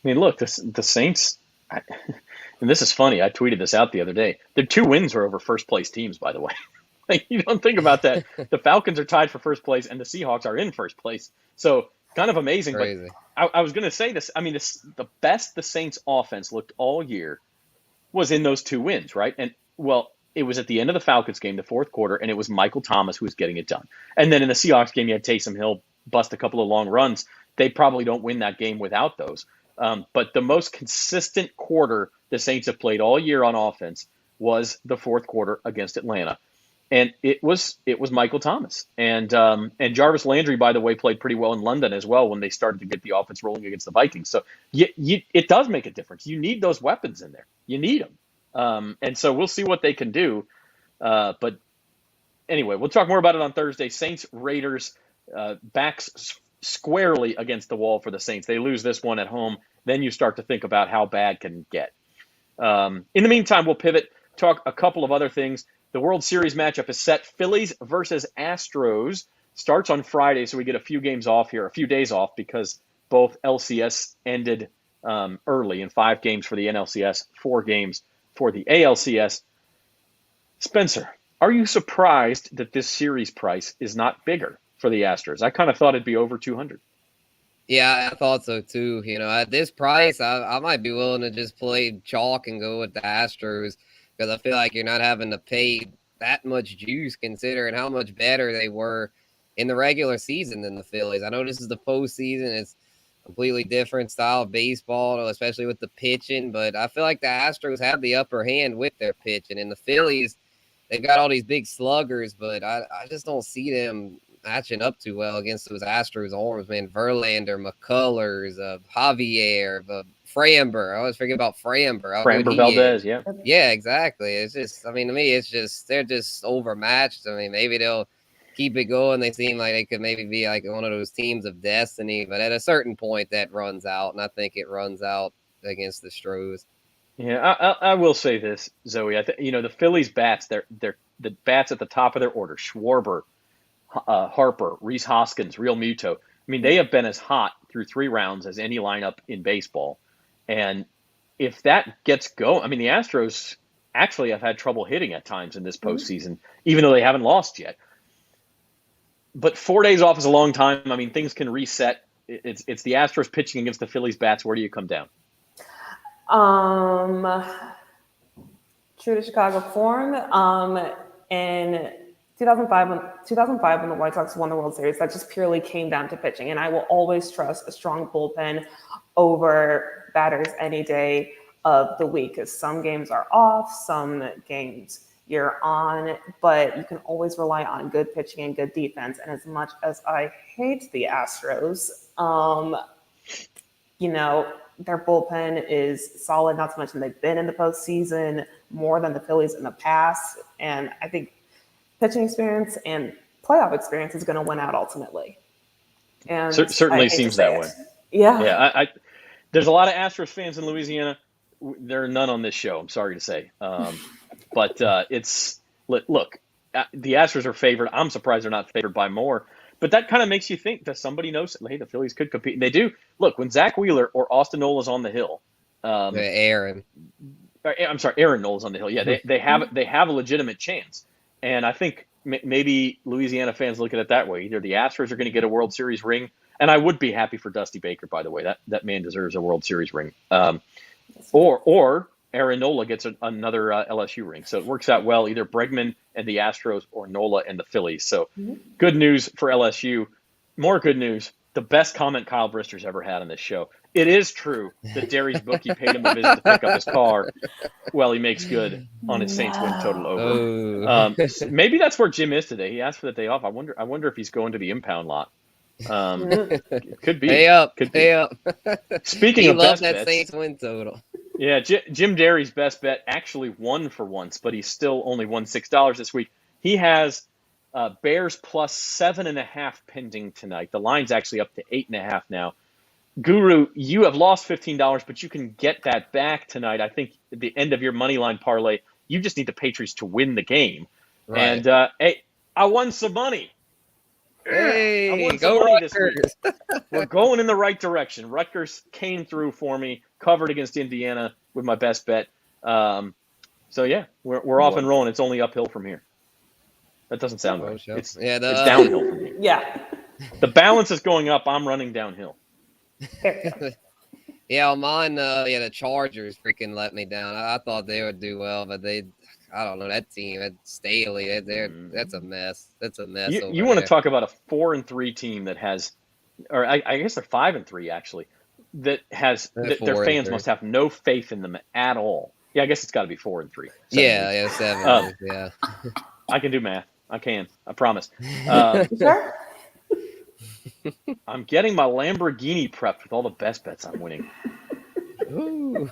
I mean, look, the Saints, and this is funny. I tweeted this out the other day. Their 2 wins are over first-place teams, by the way. Like, you don't think about that. The Falcons are tied for first place, and the Seahawks are in first place. So, kind of amazing. Crazy. But I was going to say this. I mean, the best the Saints' offense looked all year was in those 2 wins, right? And, well, it was at the end of the Falcons game, the fourth quarter, and it was Michael Thomas who was getting it done. And then in the Seahawks game, you had Taysom Hill bust a couple of long runs. They probably don't win that game without those. But the most consistent quarter the Saints have played all year on offense was the fourth quarter against Atlanta. And it was Michael Thomas. And Jarvis Landry, by the way, played pretty well in London as well when they started to get the offense rolling against the Vikings. So it does make a difference. You need those weapons in there. You need them. And so we'll see what they can do. But anyway, we'll talk more about it on Thursday. Saints, Raiders, backs squarely against the wall for the Saints. They lose this one at home. Then you start to think about how bad can it get. In the meantime, we'll pivot, talk a couple of other things. The World Series matchup is set. Phillies versus Astros starts on Friday, so we get a few days off because both LCS ended early in 5 games for the NLCS, 4 games for the ALCS. Spencer, are you surprised that this series price is not bigger for the Astros? I kind of thought it'd be over 200. Yeah, I thought so too. At this price, I might be willing to just play chalk and go with the Astros, because I feel like you're not having to pay that much juice considering how much better they were in the regular season than the Phillies. I know this is the postseason. It's a completely different style of baseball, especially with the pitching, but I feel like the Astros have the upper hand with their pitching. And the Phillies, they've got all these big sluggers, but I just don't see them matching up too well against those Astros arms, man. Verlander, McCullers, Javier, Framber. I always forget about Framber. Framber Valdez, yeah. Yeah, exactly. It's just, to me, it's just, they're just overmatched. Maybe they'll keep it going. They seem like they could maybe be like one of those teams of destiny, but at a certain point that runs out, and I think it runs out against the Stros. Yeah, I will say this, Zoe. I think the Phillies bats, they're the bats at the top of their order. Schwarber, Harper, Rhys Hoskins, Real Muto. They have been as hot through 3 rounds as any lineup in baseball. And if that gets going, the Astros actually have had trouble hitting at times in this postseason, even though they haven't lost yet. But 4 days off is a long time. Things can reset It's the Astros pitching against the Phillies bats. Where do you come down? True to Chicago form. In 2005, when the White Sox won the World Series, that just purely came down to pitching. And I will always trust a strong bullpen over batters any day of the week, because some games are off, some games you're on, but you can always rely on good pitching and good defense. And as much as I hate the Astros, their bullpen is solid, not to mention they've been in the postseason more than the Phillies in the past. And I think pitching experience and playoff experience is going to win out ultimately. And certainly seems that way. Yeah. Yeah. There's a lot of Astros fans in Louisiana. There are none on this show, I'm sorry to say. But look, the Astros are favored. I'm surprised they're not favored by more. But that kind of makes you think that somebody knows, hey, the Phillies could compete. And they do. Look, when Zach Wheeler or Austin Nola's on the hill. Aaron Nola's on the hill. Yeah, they have a legitimate chance. And I think maybe Louisiana fans look at it that way. Either the Astros are going to get a World Series ring, and I would be happy for Dusty Baker, by the way. That man deserves a World Series ring. Or Aaron Nola gets another LSU ring. So it works out well, either Bregman and the Astros or Nola and the Phillies. So good news for LSU. More good news. The best comment Kyle Brister's ever had on this show. It is true that Derry's bookie paid him a visit to pick up his car while he makes good on his Saints win total over. Maybe that's where Jim is today. He asked for the day off. I wonder if he's going to the impound lot. Could be. Pay up. Speaking of best bets, Saints win total. Yeah, Jim Derry's best bet actually won for once, but he still only won $6 this week. He has Bears plus 7.5 pending tonight. The line's actually up to 8.5 now. Guru, you have lost $15, but you can get that back tonight. I think at the end of your money line parlay, you just need the Patriots to win the game. Right. And hey, I won some money. Hey, I won go some money Rutgers. this week. We're going in the right direction. Rutgers came through for me, covered against Indiana with my best bet. So yeah, we're off and rolling. It's only uphill from here. That doesn't sound right. It's downhill from here. Yeah. The balance is going up. I'm running downhill. Yeah, on mine, the Chargers freaking let me down. I thought they would do well, but I don't know, that team, that's Staley, that's a mess. That's a mess. You want to talk about a 4-3 team that has, or I guess they're 5-3 actually, that has their fans must have no faith in them at all. Yeah, I guess it's got to be 4-3. 7. Yeah. I can do math. I promise. Sure. I'm getting my Lamborghini prepped with all the best bets I'm winning. Ooh.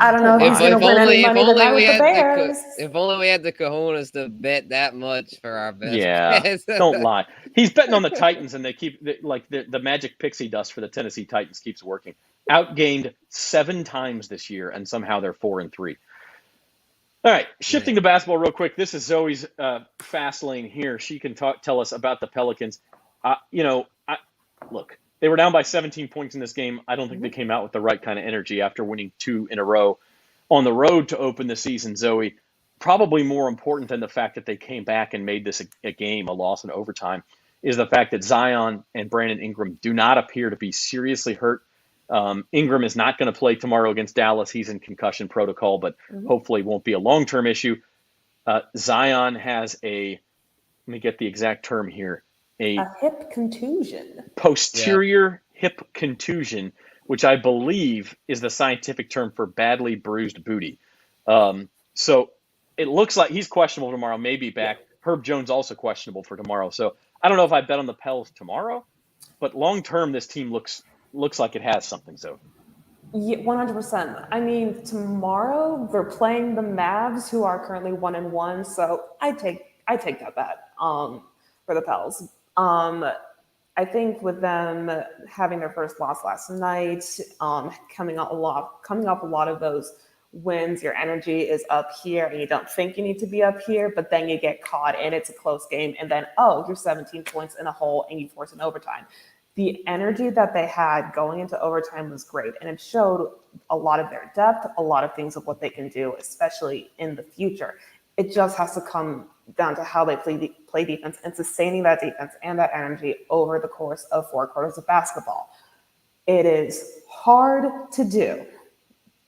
I don't know if he's going to win any money tonight with the Bears. If only we had the cojones to bet that much for our best. Yeah, don't lie. He's betting on the Titans, and they keep the magic pixie dust for the Tennessee Titans keeps working. Outgained 7 times this year, and somehow they're 4-3. All right, shifting to basketball real quick. This is Zoe's fast lane here. She can tell us about the Pelicans. Look, they were down by 17 points in this game. I don't think they came out with the right kind of energy after winning 2 in a row on the road to open the season, Zoe. Probably more important than the fact that they came back and made this a game, a loss in overtime, is the fact that Zion and Brandon Ingram do not appear to be seriously hurt. Ingram is not going to play tomorrow against Dallas. He's in concussion protocol, but hopefully won't be a long-term issue. Zion has let me get the exact term here, a hip contusion. Posterior hip contusion, which I believe is the scientific term for badly bruised booty. So it looks like he's questionable tomorrow, maybe back. Herb Jones also questionable for tomorrow. So I don't know if I bet on the Pels tomorrow, but long-term this team looks like it has something, so. Yeah, 100%. I mean, tomorrow they're playing the Mavs, who are currently 1-1. So I take that bet for the Pels. I think with them having their first loss last night, coming off a lot of those wins, your energy is up here, and you don't think you need to be up here, but then you get caught and it's a close game, and then you're 17 points in a hole and you force an overtime. The energy that they had going into overtime was great, and it showed a lot of their depth, a lot of things of what they can do, especially in the future. It just has to come down to how they play defense and sustaining that defense and that energy over the course of 4 quarters of basketball. It is hard to do,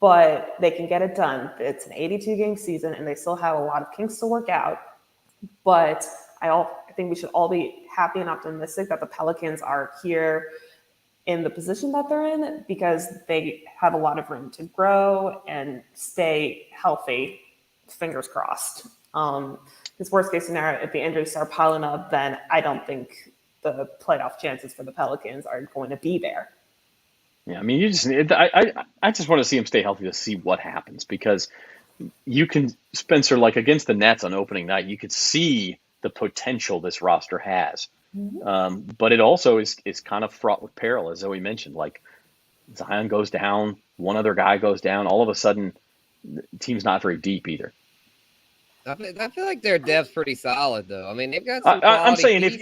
but they can get it done. It's an 82-game season, and they still have a lot of kinks to work out. But I think we should all be happy and optimistic that the Pelicans are here in the position that they're in, because they have a lot of room to grow and stay healthy. Fingers crossed. This worst case scenario, if the injuries start piling up, then I don't think the playoff chances for the Pelicans are going to be there. Yeah, I mean, I just want to see him stay healthy to see what happens, because you can, Spencer, like against the Nets on opening night, you could see the potential this roster has. Mm-hmm. But it also is kind of fraught with peril, as Zoe mentioned. Like, Zion goes down, one other guy goes down, all of a sudden the team's not very deep either. I feel like their depth's pretty solid, though. I mean, they've got some I'm saying pieces.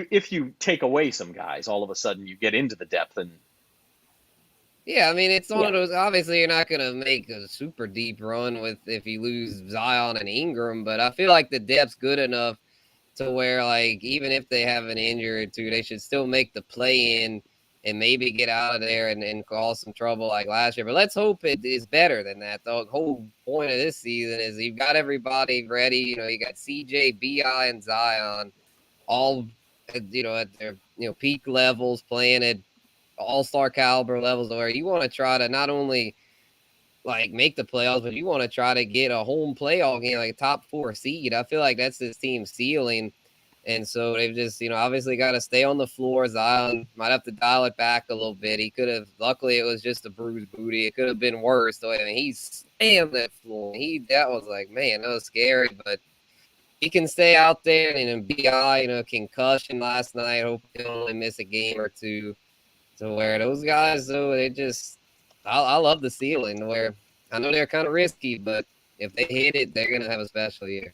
if you take away some guys, all of a sudden you get into the depth. And yeah, I mean, it's one of those. Obviously, you're not going to make a super deep run if you lose Zion and Ingram, but I feel like the depth's good enough to where, like, even if they have an injury or two, they should still make the play in and maybe get out of there and cause some trouble like last year. But let's hope it is better than that. The whole point of this season is you've got everybody ready. You know, you got CJ, BI, and Zion all, at their, peak levels, playing at all-star caliber levels, where you want to try to not only, like, make the playoffs, but you want to try to get a home playoff game, like a top 4 seed. I feel like that's this team's ceiling. And so they've just, obviously got to stay on the floor. Zion might have to dial it back a little bit. He could have, luckily it was just a bruised booty. It could have been worse. So, I mean, he spammed that floor. That was like, man, that was scary. But he can stay out there. And then BI, concussion last night. Hope he only miss a game or two. To where those guys, though, they just, I love the ceiling, where I know they're kind of risky, but if they hit it, they're going to have a special year.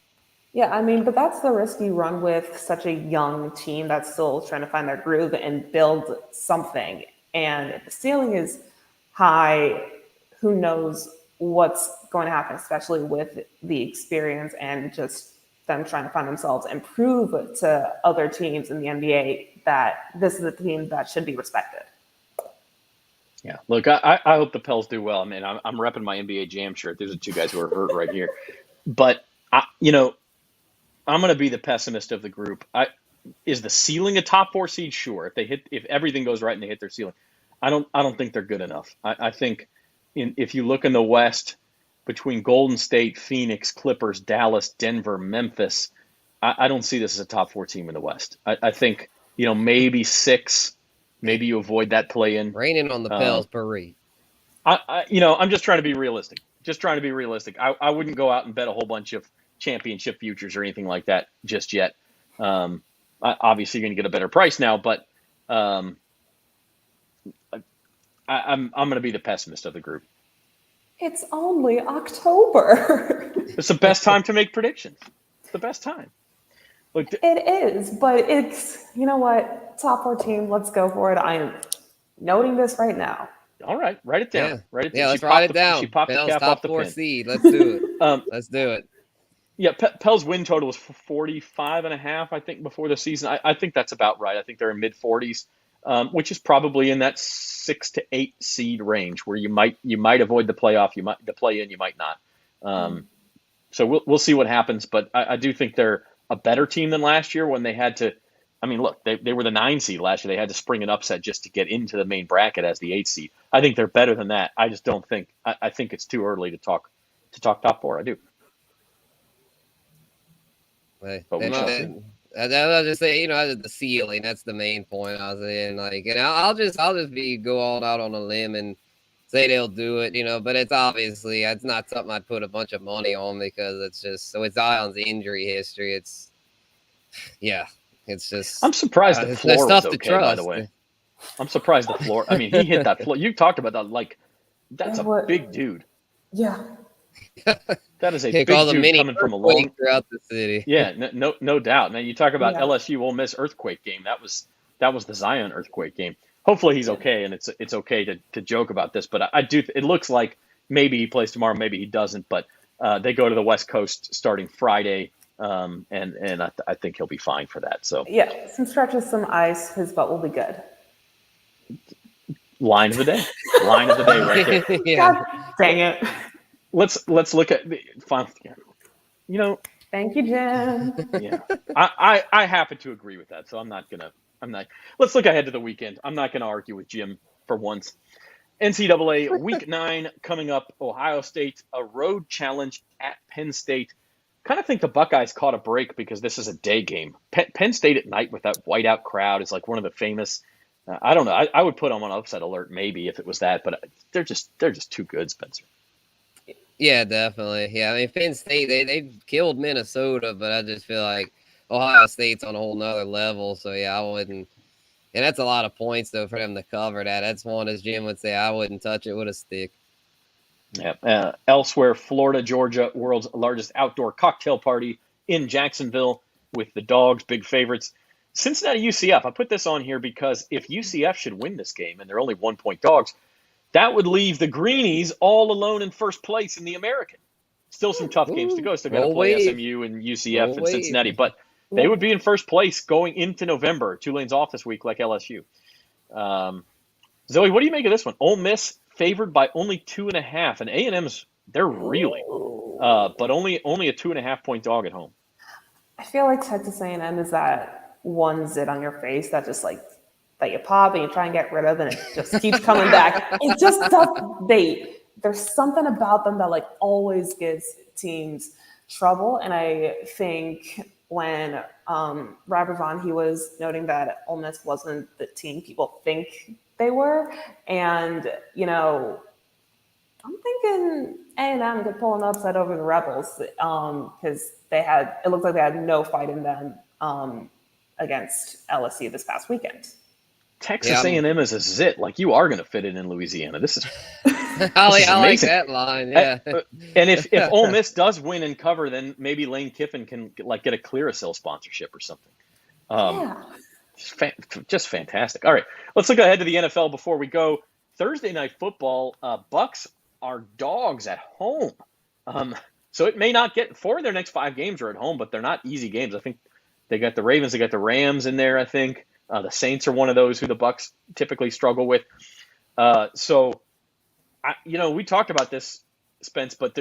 Yeah, I mean, but that's the risk you run with such a young team that's still trying to find their groove and build something. And if the ceiling is high, who knows what's going to happen, especially with the experience and just them trying to find themselves and prove to other teams in the NBA that this is a team that should be respected. Yeah, look, I hope the Pels do well. I mean, I'm repping my NBA Jam shirt. There's the 2 guys who are hurt right here. But, I'm going to be the pessimist of the group. Is the ceiling a top 4 seed? Sure. If everything goes right and they hit their ceiling, I don't think they're good enough. I think if you look in the West between Golden State, Phoenix, Clippers, Dallas, Denver, Memphis, I don't see this as a top 4 team in the West. I think, maybe 6, maybe you avoid that play-in. Raining on the Pels parade. I'm just trying to be realistic. I wouldn't go out and bet a whole bunch of championship futures or anything like that just yet. Obviously, you're going to get a better price now, but I'm going to be the pessimist of the group. It's only October. It's the best time to make predictions. It's the best time. Look, it is, but it's, you know what? Top 4 team, let's go for it. I am noting this right now. All right, write it down. Yeah, write it down. Let's write it down. She popped Pels the cap top off the 4 pin. seed. Let's do it. Let's do it. Yeah, Pels win total was 45.5, I think, before the season. I think that's about right. I think they're in mid-40s, which is probably in that 6 to 8 seed range, where you might avoid the playoff, the play-in, you might not. So we'll see what happens, but I do think they're a better team than last year when they had to. I mean, look, they were the 9 seed last year. They had to spring an upset just to get into the main bracket as the 8 seed. I think they're better than that. I just don't think. I think it's too early to talk top 4. I do. But I'll just say, the ceiling. That's the main point I was in. Like, and I'll just go all out on a limb and say they'll do it. But it's obviously it's not something I'd put a bunch of money on, because it's just so it's Zion's injury history. It's just. I'm surprised the floor was okay. By the way, I'm surprised the floor. I mean, he hit that floor. You talked about that. Like, that's a big dude. Yeah. That is a big dude coming from a long throughout the city. Yeah, no doubt. Now you talk about LSU Ole Miss earthquake game. That was the Zion earthquake game. Hopefully he's okay, and it's okay to joke about this. But I do. It looks like maybe he plays tomorrow, maybe he doesn't. But They go to the West Coast starting Friday, and I think he'll be fine for that. So yeah, some stretches, some ice, his butt will be good. line of the day right there. Yeah. God dang it. Let's look at the final. You know, Thank you, Jim. yeah, I happen to agree with that. So I'm not. Let's look ahead to the weekend. I'm not gonna argue with Jim for once. NCAA Week 9 coming up. Ohio State, a road challenge at Penn State. Kind of think the Buckeyes caught a break because this is a day game. Penn State at night with that whiteout crowd is like one of the famous. I don't know. I would put them on upset alert maybe if it was that, but they're just too good, Spencer. Yeah, definitely. Yeah, I mean, Penn State, they killed Minnesota, but I just feel like Ohio State's on a whole nother level. So, yeah, I wouldn't. And that's a lot of points, though, for them to cover that. That's one, as Jim would say, I wouldn't touch it with a stick. Yeah. Elsewhere, Florida, Georgia, world's largest outdoor cocktail party in Jacksonville with the Dogs, big favorites. Cincinnati, UCF. I put this on here because if UCF should win this game, and they're only 1-point dogs, that would leave the Greenies all alone in first place in the American. Still some tough games to go. Still got to play SMU and UCF and Cincinnati, but they would be in first place going into November. Tulane's off this week like LSU. Zoe, what do you make of this one? Ole Miss favored by only 2.5, and A&M's they're reeling, but only a 2.5-point dog at home. I feel like Texas A&M is that one zit on your face that just like that you pop and you try and get rid of, and it just keeps coming back. It just does. There's something about them that like always gives teams trouble, and I think when Rabalais, he was noting that Ole Miss wasn't the team people think they were, and I'm thinking A&M could pull an upset over the Rebels because it looked like they had no fight in them against LSU this past weekend. Texas A&M is a zit. Like, you are going to fit it in Louisiana. This is I like that line. Yeah. And if Ole Miss does win and cover, then maybe Lane Kiffin can get a Clearasil sponsorship or something. Yeah. Just fantastic. All right, let's look ahead to the NFL before we go. Thursday night football. Bucks are dogs at home. So it may not get 4 of their next 5 games are at home, but they're not easy games. I think they got the Ravens, they got the Rams in there. I think the Saints are one of those who the Bucks typically struggle with. So we talked about this, Spence, but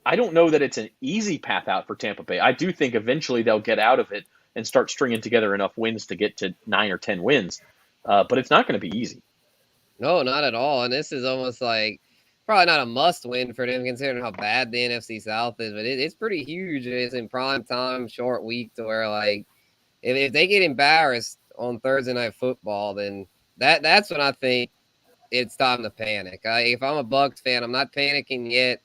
I don't know that it's an easy path out for Tampa Bay. I do think eventually they'll get out of it and start stringing together enough wins to get to 9 or 10 wins. But it's not going to be easy. No, not at all. And this is almost like probably not a must win for them considering how bad the NFC South is, but it's pretty huge. It's in prime time, short week to where like if they get embarrassed on Thursday night football, then that's when I think it's time to panic. If I'm a Bucs fan, I'm not panicking yet.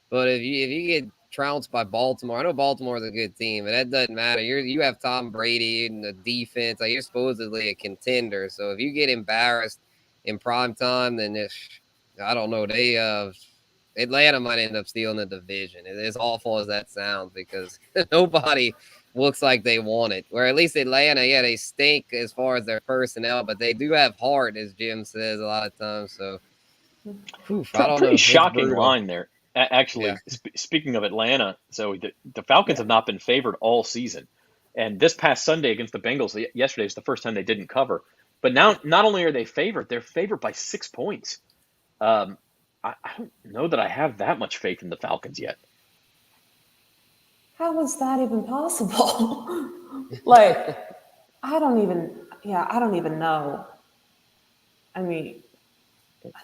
But if you get trounced by Baltimore, I know Baltimore's a good team, but that doesn't matter. You have Tom Brady and the defense. Like, you're supposedly a contender. So if you get embarrassed in prime time, then I don't know. Atlanta might end up stealing the division. As awful as that sounds, because nobody looks like they want it. Where at least Atlanta, yeah, they stink as far as their personnel, but they do have heart, as Jim says a lot of times. So, I don't know. Pretty shocking line there. Actually, Yeah. Speaking of Atlanta, so the Falcons have not been favored all season. And this past Sunday against the Bengals, yesterday was the first time they didn't cover. But now, not only are they favored, they're favored by 6 points. I don't know that I have that much faith in the Falcons yet. How is that even possible? I don't even know. I mean,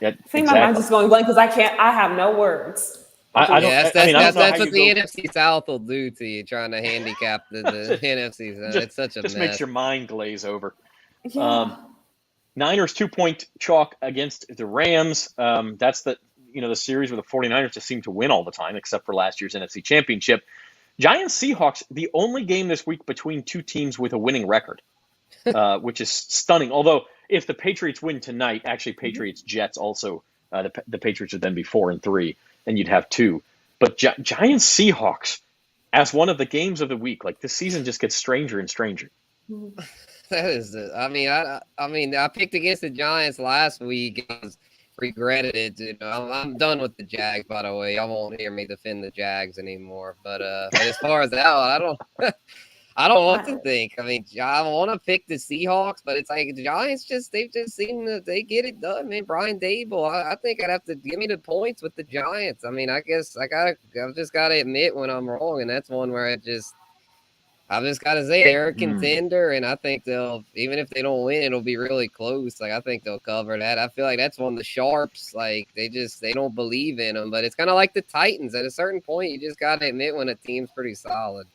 Yeah, my mind's just going blank because I have no words. That's what the NFC South will do to you, trying to handicap the NFC South. It's such a mess. Just makes your mind glaze over. Yeah. Niners 2-point chalk against the Rams. That's the series where the 49ers just seem to win all the time, except for last year's NFC Championship. Giants Seahawks, the only game this week between two teams with a winning record, which is stunning. Although if the Patriots win tonight, actually Patriots Jets also, the Patriots would then be 4-3, and you'd have 2. But Giants Seahawks as one of the games of the week, like this season just gets stranger and stranger. That is, I picked against the Giants last week. regretted it. I'm done with the Jags, by the way. Y'all won't hear me defend the Jags anymore. But as far as that one, I don't I don't know what to think. I mean, I want to pick the Seahawks, but it's like the Giants they've just seem to they get it done, man. Brian Dable, I think I'd have to give me the points with the Giants. I mean, I guess I've just gotta admit when I'm wrong, and that's one where I've just gotta say they're a contender, and I think they'll, even if they don't win, it'll be really close. Like I think they'll cover that. I feel like that's one of the sharps. Like they don't believe in them, but it's kind of like the Titans. At a certain point, you just gotta admit when a team's pretty solid.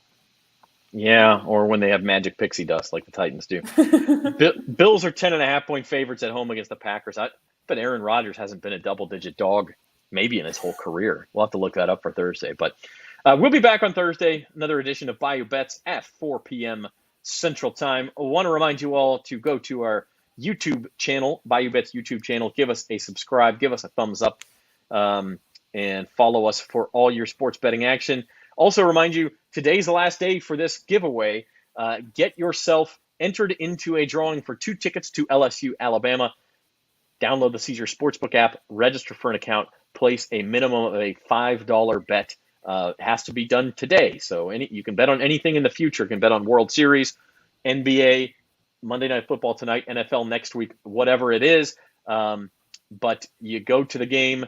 Yeah, or when they have magic pixie dust like the Titans do. Bills are 10.5-point favorites at home against the Packers. But Aaron Rodgers hasn't been a double-digit dog maybe in his whole career. We'll have to look that up for Thursday. But we'll be back on Thursday, another edition of Bayou Bets at 4 p.m. Central Time. I want to remind you all to go to our YouTube channel, Bayou Bets YouTube channel. Give us a subscribe, give us a thumbs up, and follow us for all your sports betting action. Also remind you, today's the last day for this giveaway. Get yourself entered into a drawing for 2 tickets to LSU, Alabama. Download the Caesar Sportsbook app, register for an account, place a minimum of a $5 bet. It has to be done today. So you can bet on anything in the future. You can bet on World Series, NBA, Monday Night Football tonight, NFL next week, whatever it is. But you go to the game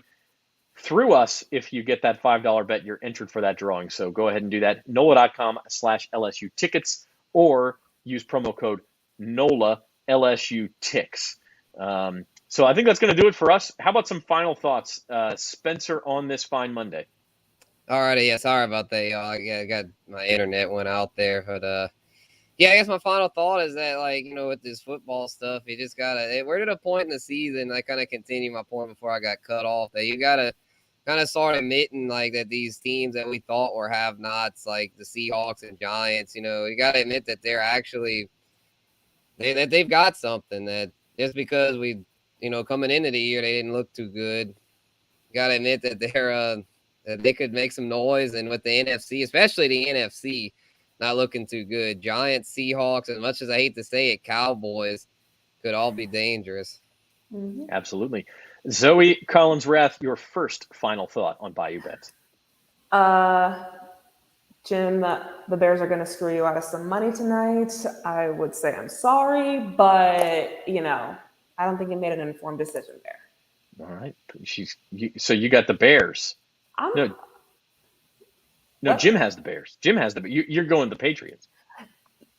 through us. If you get that $5 bet, you're entered for that drawing. So go ahead and do that. NOLA.com/LSU tickets, or use promo code NOLA LSU ticks. So I think that's going to do it for us. How about some final thoughts, Spencer, on this fine Monday? Alrighty, yeah, sorry about that, y'all. I got my internet went out there, but yeah, I guess my final thought is that, like, with this football stuff, you just gotta. We're at a point in the season. I kind of continue my point before I got cut off. That you gotta kind of start admitting, like, that these teams that we thought were have-nots, like the Seahawks and Giants, you got to admit that they're actually they've got something. That just because we, coming into the year, they didn't look too good. You got to admit that that they could make some noise, and with the NFC, especially the NFC, not looking too good. Giants, Seahawks, as much as I hate to say it, Cowboys could all be dangerous. Mm-hmm. Absolutely. Zoe Collins-Rath, your first final thought on Bayou Bets. Jim, the Bears are going to screw you out of some money tonight. I would say I'm sorry, but, I don't think you made an informed decision there. All right. So you got the Bears. No, Jim has the Bears. You're going the Patriots.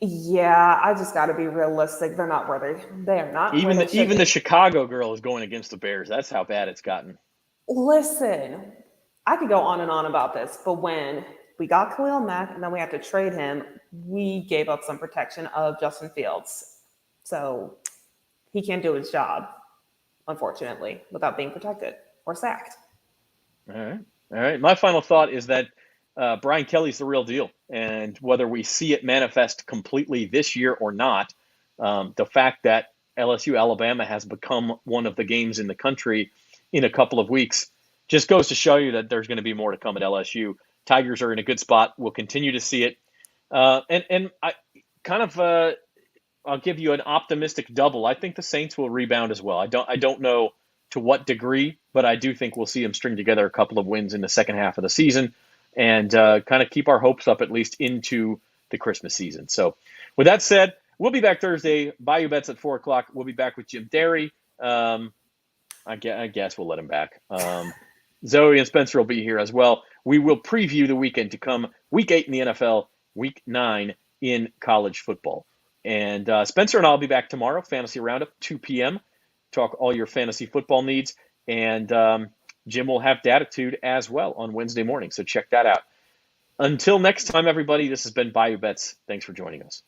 Yeah, I just got to be realistic. They're not worthy. They are not. Even the Chicago girl is going against the Bears. That's how bad it's gotten. Listen, I could go on and on about this, but when we got Khalil Mack and then we had to trade him, we gave up some protection of Justin Fields. So he can't do his job, unfortunately, without being protected or sacked. All right. My final thought is that Brian Kelly's the real deal. And whether we see it manifest completely this year or not, the fact that LSU Alabama has become one of the games in the country in a couple of weeks just goes to show you that there's going to be more to come at LSU. Tigers are in a good spot. We'll continue to see it. And I kind of I'll give you an optimistic double. I think the Saints will rebound as well. I don't know to what degree, but I do think we'll see them string together a couple of wins in the second half of the season and kind of keep our hopes up at least into the Christmas season. So with that said, we'll be back Thursday. Bayou Bets at 4 o'clock. We'll be back with Jim Derry. I guess we'll let him back. Zoe and Spencer will be here as well. We will preview the weekend to come. Week 8 in the NFL, Week 9 in college football. And Spencer and I will be back tomorrow, Fantasy Roundup, 2 p.m., talk all your fantasy football needs. And Jim will have Datitude as well on Wednesday morning, so check that out. Until next time, everybody, this has been Bayou Bets. Thanks for joining us.